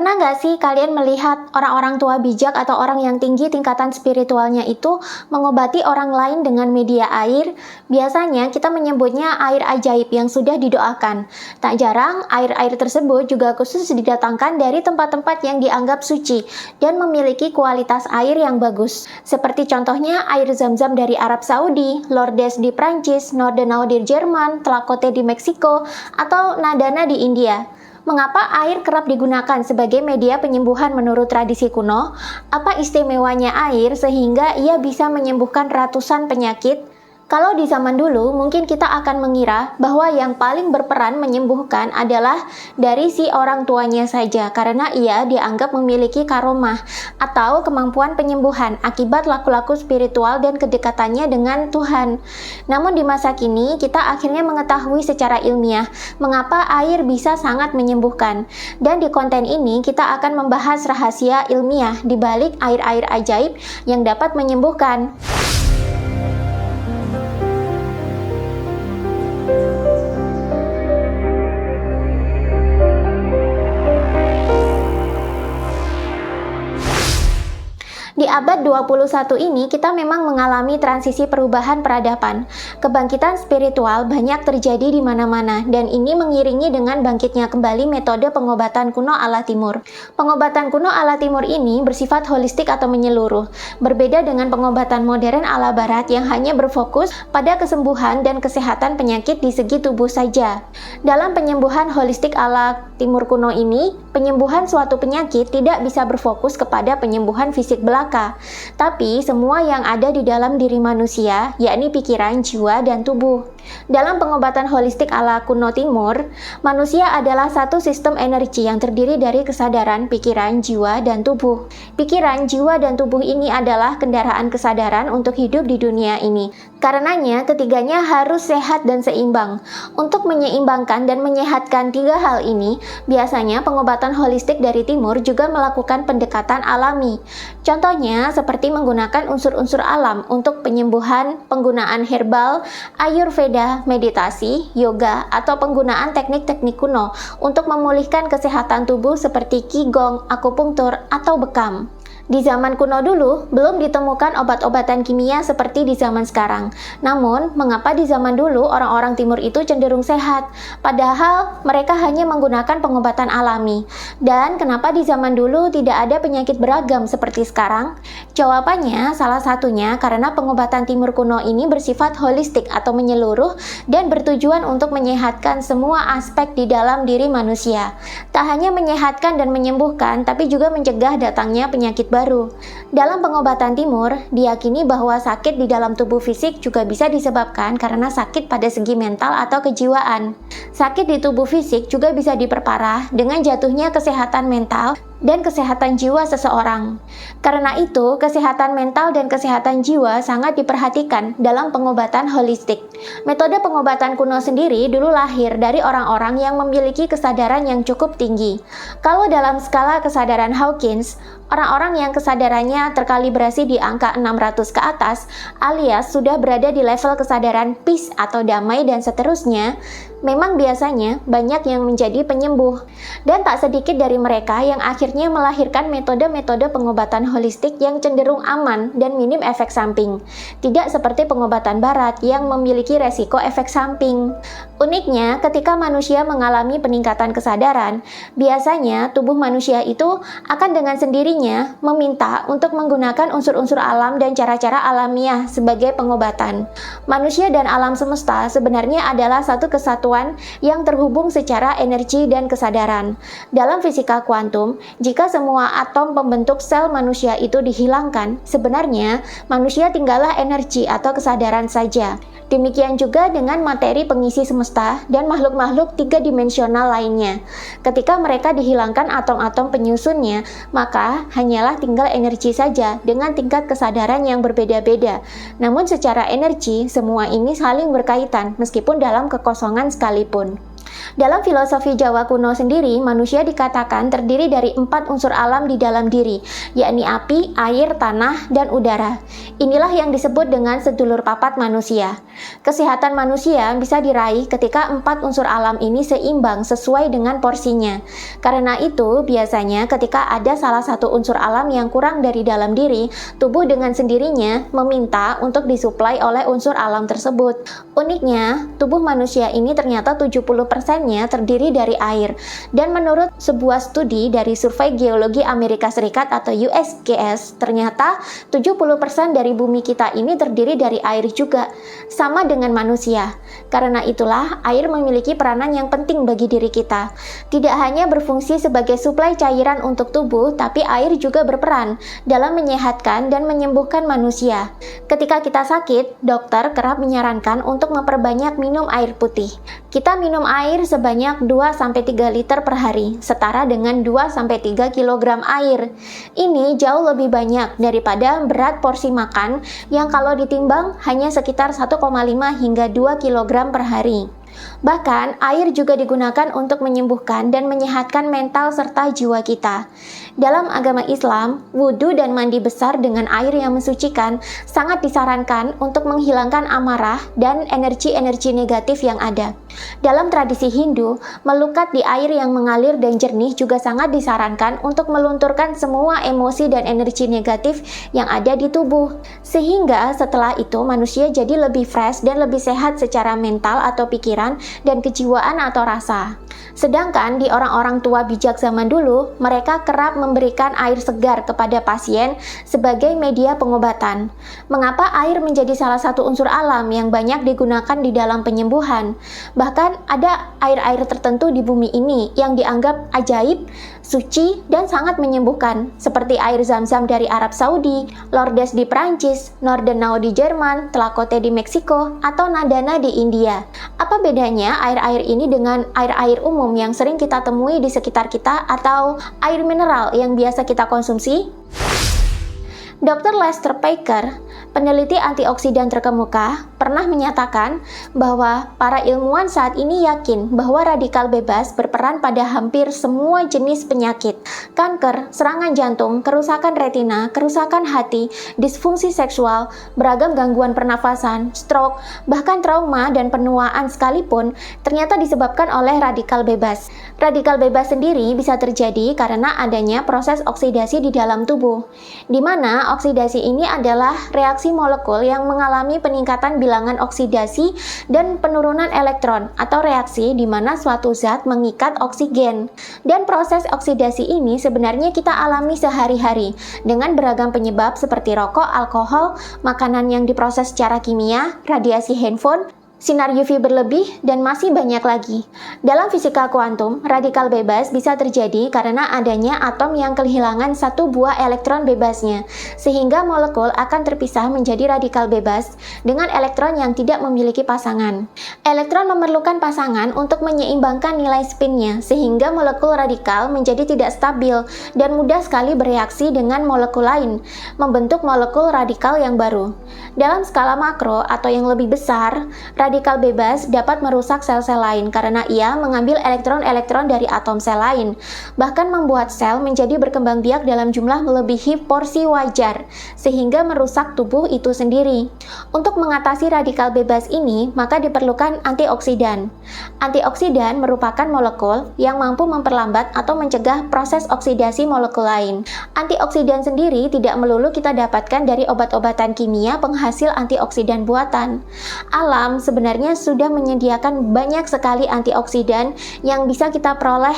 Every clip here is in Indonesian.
Pernah nggak sih kalian melihat orang-orang tua bijak atau orang yang tinggi tingkatan spiritualnya itu mengobati orang lain dengan media air? Biasanya kita menyebutnya air ajaib yang sudah didoakan. Tak jarang, air-air tersebut juga khusus didatangkan dari tempat-tempat yang dianggap suci dan memiliki kualitas air yang bagus. Seperti contohnya air Zam-Zam dari Arab Saudi, Lourdes di Prancis, Nordenau di Jerman, Tlacote di Meksiko, atau Nadana di India. Mengapa air kerap digunakan sebagai media penyembuhan menurut tradisi kuno? Apa istimewanya air sehingga ia bisa menyembuhkan ratusan penyakit? Kalau di zaman dulu, mungkin kita akan mengira bahwa yang paling berperan menyembuhkan adalah dari si orang tuanya saja, karena ia dianggap memiliki karomah atau kemampuan penyembuhan akibat laku-laku spiritual dan kedekatannya dengan Tuhan. Namun di masa kini, kita akhirnya mengetahui secara ilmiah mengapa air bisa sangat menyembuhkan. Dan di konten ini, kita akan membahas rahasia ilmiah di balik air-air ajaib yang dapat menyembuhkan. Di abad 21 ini, kita memang mengalami transisi perubahan peradaban. Kebangkitan spiritual banyak terjadi di mana-mana, dan ini mengiringi dengan bangkitnya kembali metode pengobatan kuno ala Timur. Pengobatan kuno ala Timur ini bersifat holistik atau menyeluruh, berbeda dengan pengobatan modern ala Barat yang hanya berfokus pada kesembuhan dan kesehatan penyakit di segi tubuh saja. Dalam penyembuhan holistik ala Timur kuno ini, penyembuhan suatu penyakit tidak bisa berfokus kepada penyembuhan fisik belaka, tapi semua yang ada di dalam diri manusia, yakni pikiran, jiwa, dan tubuh. Dalam pengobatan holistik ala kuno Timur, manusia adalah satu sistem energi yang terdiri dari kesadaran, pikiran, jiwa, dan tubuh. Pikiran, jiwa, dan tubuh ini adalah kendaraan kesadaran untuk hidup di dunia ini. Karenanya, ketiganya harus sehat dan seimbang. Untuk menyeimbangkan dan menyehatkan tiga hal ini, biasanya pengobatan holistik dari Timur juga melakukan pendekatan alami. Contohnya, seperti menggunakan unsur-unsur alam untuk penyembuhan, penggunaan herbal, Ayurveda, meditasi, yoga, atau penggunaan teknik-teknik kuno untuk memulihkan kesehatan tubuh seperti Qigong, akupunktur, atau bekam. Di zaman kuno dulu, belum ditemukan obat-obatan kimia seperti di zaman sekarang. Namun, mengapa di zaman dulu orang-orang Timur itu cenderung sehat? Padahal, mereka hanya menggunakan pengobatan alami. Dan kenapa di zaman dulu tidak ada penyakit beragam seperti sekarang? Jawabannya, salah satunya karena pengobatan Timur kuno ini bersifat holistik atau menyeluruh dan bertujuan untuk menyehatkan semua aspek di dalam diri manusia. Tak hanya menyehatkan dan menyembuhkan, tapi juga mencegah datangnya penyakit baru. Dalam pengobatan Timur, diyakini bahwa sakit di dalam tubuh fisik juga bisa disebabkan karena sakit pada segi mental atau kejiwaan. Sakit di tubuh fisik juga bisa diperparah dengan jatuhnya kesehatan mental dan kesehatan jiwa seseorang. Karena itu, kesehatan mental dan kesehatan jiwa sangat diperhatikan dalam pengobatan holistik. Metode pengobatan kuno sendiri dulu lahir dari orang-orang yang memiliki kesadaran yang cukup tinggi. Kalau dalam skala kesadaran Hawkins, orang-orang yang kesadarannya terkalibrasi di angka 600 ke atas, alias sudah berada di level kesadaran peace atau damai dan seterusnya, memang biasanya banyak yang menjadi penyembuh. Dan tak sedikit dari mereka yang akhirnya melahirkan metode-metode pengobatan holistik yang cenderung aman dan minim efek samping. Tidak seperti pengobatan barat yang memiliki resiko efek samping. Uniknya, ketika manusia mengalami peningkatan kesadaran, biasanya tubuh manusia itu akan dengan sendirinya meminta untuk menggunakan unsur-unsur alam dan cara-cara alamiah sebagai pengobatan. Manusia dan alam semesta sebenarnya adalah satu kesatuan yang terhubung secara energi dan kesadaran. Dalam fisika kuantum, jika semua atom pembentuk sel manusia itu dihilangkan, sebenarnya manusia tinggallah energi atau kesadaran saja. Demikian juga dengan materi pengisi semesta dan makhluk-makhluk tiga dimensional lainnya. Ketika mereka dihilangkan atom-atom penyusunnya, maka hanyalah tinggal energi saja dengan tingkat kesadaran yang berbeda-beda. Namun secara energi, semua ini saling berkaitan meskipun dalam kekosongan sekalipun. Dalam filosofi Jawa kuno sendiri, manusia dikatakan terdiri dari 4 unsur alam di dalam diri, yakni api, air, tanah, dan udara. Inilah yang disebut dengan sedulur papat manusia. Kesehatan manusia bisa diraih ketika 4 unsur alam ini seimbang sesuai dengan porsinya. Karena itu, biasanya ketika ada salah satu unsur alam yang kurang dari dalam diri, tubuh dengan sendirinya meminta untuk disuplai oleh unsur alam tersebut. Uniknya, tubuh manusia ini ternyata 70%-nya terdiri dari air. Dan menurut sebuah studi dari Survei Geologi Amerika Serikat atau USGS, ternyata 70% dari bumi kita ini terdiri dari air juga, sama dengan manusia. Karena itulah, air memiliki peranan yang penting bagi diri kita. Tidak hanya berfungsi sebagai suplai cairan untuk tubuh, tapi air juga berperan dalam menyehatkan dan menyembuhkan manusia. Ketika kita sakit, dokter kerap menyarankan untuk memperbanyak minum air putih. Kita minum air sebanyak 2-3 liter per hari, setara dengan 2-3 kg air. Ini jauh lebih banyak daripada berat porsi makan yang kalau ditimbang hanya sekitar 1,5 hingga 2 kg per hari. Bahkan, air juga digunakan untuk menyembuhkan dan menyehatkan mental serta jiwa kita. Dalam agama Islam, wudhu dan mandi besar dengan air yang mensucikan sangat disarankan untuk menghilangkan amarah dan energi-energi negatif yang ada. Dalam tradisi Hindu, melukat di air yang mengalir dan jernih juga sangat disarankan untuk melunturkan semua emosi dan energi negatif yang ada di tubuh. Sehingga setelah itu manusia jadi lebih fresh dan lebih sehat secara mental atau pikiran dan kejiwaan atau rasa. Sedangkan di orang-orang tua bijak zaman dulu, mereka kerap memberikan air segar kepada pasien sebagai media pengobatan. Mengapa air menjadi salah satu unsur alam yang banyak digunakan di dalam penyembuhan? Bahkan ada air-air tertentu di bumi ini yang dianggap ajaib, suci, dan sangat menyembuhkan, seperti air Zam-Zam dari Arab Saudi, Lourdes di Prancis, Nordenau di Jerman, Tlacote di Meksiko, atau Nadana di India. Apa bedanya air-air ini dengan air-air umum yang sering kita temui di sekitar kita atau air mineral yang biasa kita konsumsi? Dr. Lester Packer, peneliti antioksidan terkemuka, pernah menyatakan bahwa para ilmuwan saat ini yakin bahwa radikal bebas berperan pada hampir semua jenis penyakit, kanker, serangan jantung, kerusakan retina, kerusakan hati, disfungsi seksual, beragam gangguan pernafasan, stroke, bahkan trauma dan penuaan sekalipun ternyata disebabkan oleh radikal bebas. Radikal bebas sendiri bisa terjadi karena adanya proses oksidasi di dalam tubuh, di mana oksidasi ini adalah reaksi molekul yang mengalami peningkatan bilangan oksidasi dan penurunan elektron atau reaksi di mana suatu zat mengikat oksigen. Dan proses oksidasi ini sebenarnya kita alami sehari-hari dengan beragam penyebab seperti rokok, alkohol, makanan yang diproses secara kimia, radiasi handphone, sinar UV berlebih, dan masih banyak lagi. Dalam fisika kuantum, radikal bebas bisa terjadi karena adanya atom yang kehilangan satu buah elektron bebasnya, sehingga molekul akan terpisah menjadi radikal bebas dengan elektron yang tidak memiliki pasangan. Elektron memerlukan pasangan untuk menyeimbangkan nilai spinnya, sehingga molekul radikal menjadi tidak stabil dan mudah sekali bereaksi dengan molekul lain, membentuk molekul radikal yang baru. Dalam skala makro atau yang lebih besar, radikal bebas dapat merusak sel-sel lain karena ia mengambil elektron-elektron dari atom sel lain, bahkan membuat sel menjadi berkembang biak dalam jumlah melebihi porsi wajar, sehingga merusak tubuh itu sendiri. Untuk mengatasi radikal bebas ini, maka diperlukan antioksidan. Antioksidan merupakan molekul yang mampu memperlambat atau mencegah proses oksidasi molekul lain. Antioksidan sendiri tidak melulu kita dapatkan dari obat-obatan kimia penghasil antioksidan buatan. Alam sebenarnya sudah menyediakan banyak sekali antioksidan yang bisa kita peroleh,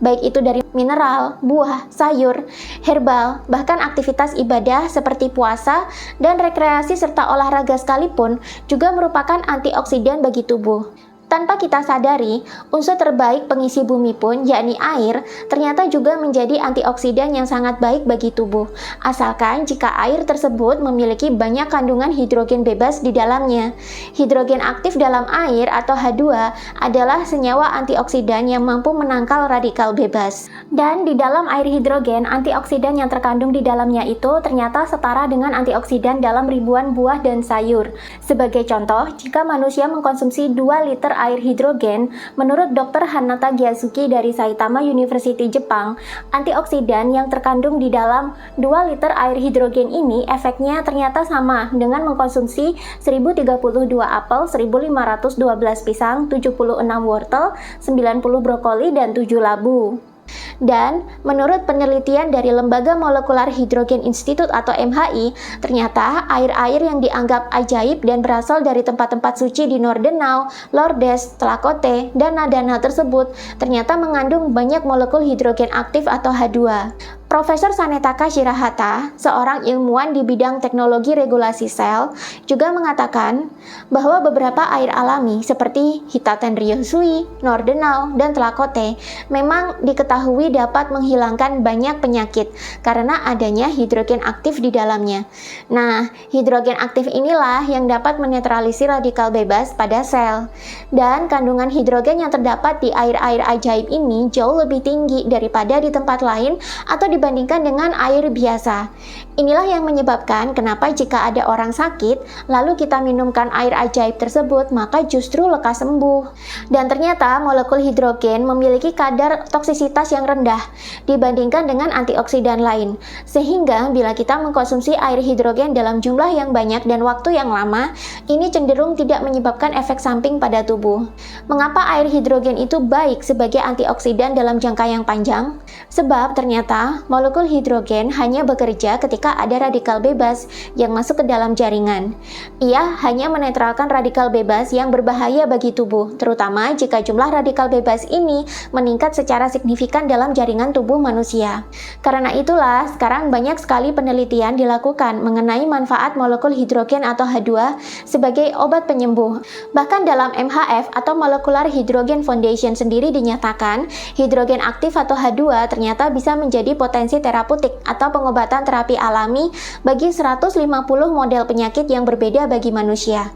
baik itu dari mineral, buah, sayur, herbal, bahkan aktivitas ibadah seperti puasa dan rekreasi serta olahraga sekalipun juga merupakan antioksidan bagi tubuh. Tanpa kita sadari, unsur terbaik pengisi bumi pun, yakni air, ternyata juga menjadi antioksidan yang sangat baik bagi tubuh. Asalkan jika air tersebut memiliki banyak kandungan hidrogen bebas di dalamnya. Hidrogen aktif dalam air atau H2 adalah senyawa antioksidan yang mampu menangkal radikal bebas. Dan di dalam air hidrogen, antioksidan yang terkandung di dalamnya itu ternyata setara dengan antioksidan dalam ribuan buah dan sayur. Sebagai contoh, jika manusia mengkonsumsi 2 liter air hidrogen, menurut Dr. Hanata Gyasuki dari Saitama University Jepang, antioksidan yang terkandung di dalam 2 liter air hidrogen ini efeknya ternyata sama dengan mengkonsumsi 1032 apel, 1512 pisang, 76 wortel, 90 brokoli, dan 7 labu. Dan menurut penelitian dari Lembaga Molekular Hidrogen Institute atau MHI, ternyata air-air yang dianggap ajaib dan berasal dari tempat-tempat suci di Nordenau, Lourdes, Tlacote, dan Nadana tersebut ternyata mengandung banyak molekul hidrogen aktif atau H2. Profesor Sanetaka Shirahata, seorang ilmuwan di bidang teknologi regulasi sel, juga mengatakan bahwa beberapa air alami seperti Hitaten Ryusui, Nordenau, dan Tlacote memang diketahui dapat menghilangkan banyak penyakit karena adanya hidrogen aktif di dalamnya. Nah, hidrogen aktif inilah yang dapat menetralisir radikal bebas pada sel. Dan kandungan hidrogen yang terdapat di air-air ajaib ini jauh lebih tinggi daripada di tempat lain atau dibandingkan dengan air biasa. Inilah yang menyebabkan kenapa jika ada orang sakit, lalu kita minumkan air ajaib tersebut, maka justru lekas sembuh. Dan ternyata molekul hidrogen memiliki kadar toksisitas yang rendah dibandingkan dengan antioksidan lain. Sehingga bila kita mengkonsumsi air hidrogen dalam jumlah yang banyak dan waktu yang lama, ini cenderung tidak menyebabkan efek samping pada tubuh. Mengapa air hidrogen itu baik sebagai antioksidan dalam jangka yang panjang? Sebab ternyata molekul hidrogen hanya bekerja ketika ada radikal bebas yang masuk ke dalam jaringan. Ia hanya menetralkan radikal bebas yang berbahaya bagi tubuh, terutama jika jumlah radikal bebas ini meningkat secara signifikan dalam jaringan tubuh manusia. Karena itulah, sekarang banyak sekali penelitian dilakukan mengenai manfaat molekul hidrogen atau H2 sebagai obat penyembuh. Bahkan dalam MHF atau Molecular Hydrogen Foundation sendiri dinyatakan, hidrogen aktif atau H2 ternyata bisa menjadi potensi terapeutik atau pengobatan terapi alami bagi 150 model penyakit yang berbeda bagi manusia.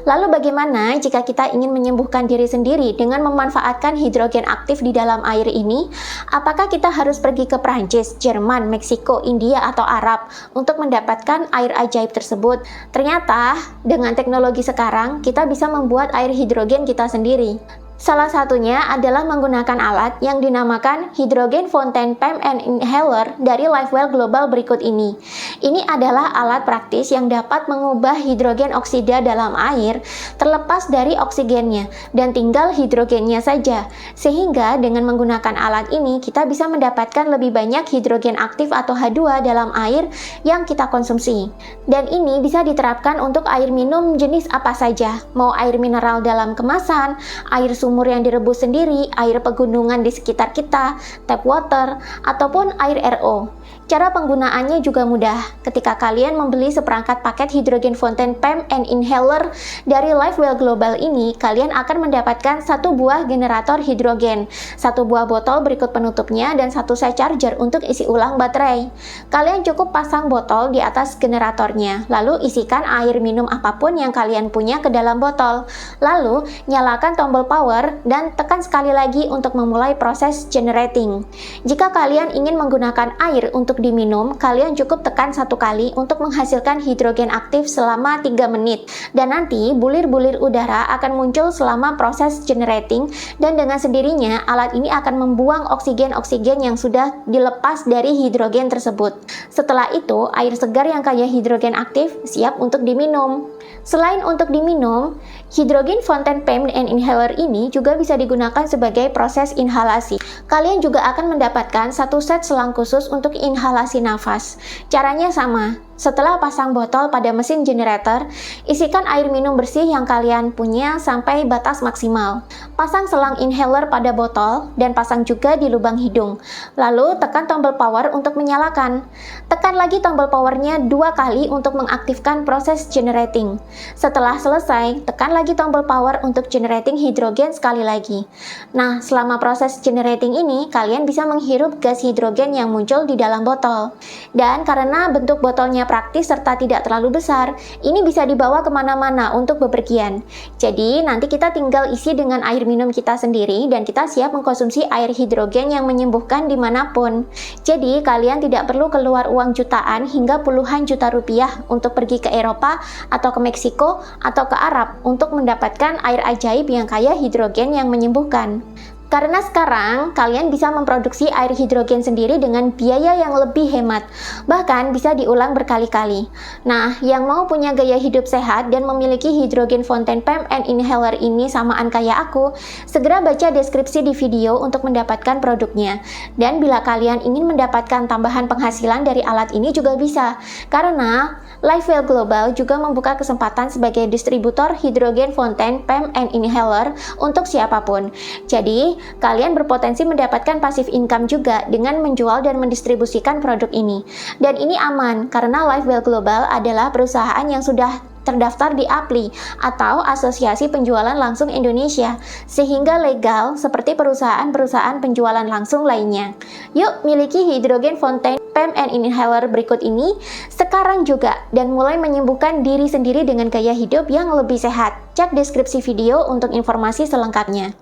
Lalu bagaimana jika kita ingin menyembuhkan diri sendiri dengan memanfaatkan hidrogen aktif di dalam air ini? Apakah kita harus pergi ke Prancis, Jerman, Meksiko, India, atau Arab untuk mendapatkan air ajaib tersebut? Ternyata dengan teknologi sekarang kita bisa membuat air hidrogen kita sendiri. Salah satunya adalah menggunakan alat yang dinamakan Hydrogen Fountain Pump and Inhaler dari LifeWell Global berikut ini. Ini adalah alat praktis yang dapat mengubah hidrogen oksida dalam air terlepas dari oksigennya dan tinggal hidrogennya saja. Sehingga dengan menggunakan alat ini kita bisa mendapatkan lebih banyak hidrogen aktif atau H2 dalam air yang kita konsumsi. Dan ini bisa diterapkan untuk air minum jenis apa saja, mau air mineral dalam kemasan, air sumur yang direbus sendiri, air pegunungan di sekitar kita, tap water, ataupun air RO. Cara penggunaannya juga mudah. Ketika kalian membeli seperangkat paket Hydrogen Fountain Pump and Inhaler dari LifeWell Global ini, kalian akan mendapatkan 1 buah generator hidrogen, 1 buah botol berikut penutupnya, dan 1 set charger untuk isi ulang baterai. Kalian cukup pasang botol di atas generatornya, lalu isikan air minum apapun yang kalian punya ke dalam botol. Lalu, nyalakan tombol power dan tekan sekali lagi untuk memulai proses generating. Jika kalian ingin menggunakan air untuk diminum, kalian cukup tekan 1 kali untuk menghasilkan hidrogen aktif selama 3 menit. Dan nanti bulir-bulir udara akan muncul selama proses generating, dan dengan sendirinya alat ini akan membuang oksigen-oksigen yang sudah dilepas dari hidrogen tersebut. Setelah itu, air segar yang kaya hidrogen aktif siap untuk diminum. Selain untuk diminum, Hydrogen Fountain Pump and Inhaler ini juga bisa digunakan sebagai proses inhalasi. Kalian juga akan mendapatkan 1 set selang khusus untuk inhalasi nafas. Caranya sama. Setelah pasang botol pada mesin generator, isikan air minum bersih yang kalian punya sampai batas maksimal. Pasang selang inhaler pada botol dan pasang juga di lubang hidung. Lalu tekan tombol power untuk menyalakan. Tekan lagi tombol powernya 2 kali untuk mengaktifkan proses generating. Setelah selesai, tekan lagi tombol power untuk generating hidrogen sekali lagi. Nah, selama proses generating ini, kalian bisa menghirup gas hidrogen yang muncul di dalam botol. Dan karena bentuk botolnya praktis serta tidak terlalu besar, ini bisa dibawa kemana-mana untuk bepergian. Jadi nanti kita tinggal isi dengan air minum kita sendiri dan kita siap mengkonsumsi air hidrogen yang menyembuhkan dimanapun. Jadi kalian tidak perlu keluar uang uang jutaan hingga puluhan juta rupiah untuk pergi ke Eropa atau ke Meksiko atau ke Arab untuk mendapatkan air ajaib yang kaya hidrogen yang menyembuhkan. Karena sekarang kalian bisa memproduksi air hidrogen sendiri dengan biaya yang lebih hemat, bahkan bisa diulang berkali-kali. Nah, yang mau punya gaya hidup sehat dan memiliki hidrogen fountain PEM and inhaler ini samaan kayak aku, segera baca deskripsi di video untuk mendapatkan produknya. Dan bila kalian ingin mendapatkan tambahan penghasilan dari alat ini juga bisa, karena Lifewell Global juga membuka kesempatan sebagai distributor hidrogen fountain PEM and inhaler untuk siapapun. Jadi, kalian berpotensi mendapatkan passive income juga dengan menjual dan mendistribusikan produk ini. Dan ini aman karena Lifewell Global adalah perusahaan yang sudah terdaftar di APLI atau Asosiasi Penjualan Langsung Indonesia, sehingga legal seperti perusahaan-perusahaan penjualan langsung lainnya. Yuk miliki hidrogen fountain PEM and inhaler berikut ini sekarang juga dan mulai menyembuhkan diri sendiri dengan gaya hidup yang lebih sehat. Cek deskripsi video untuk informasi selengkapnya.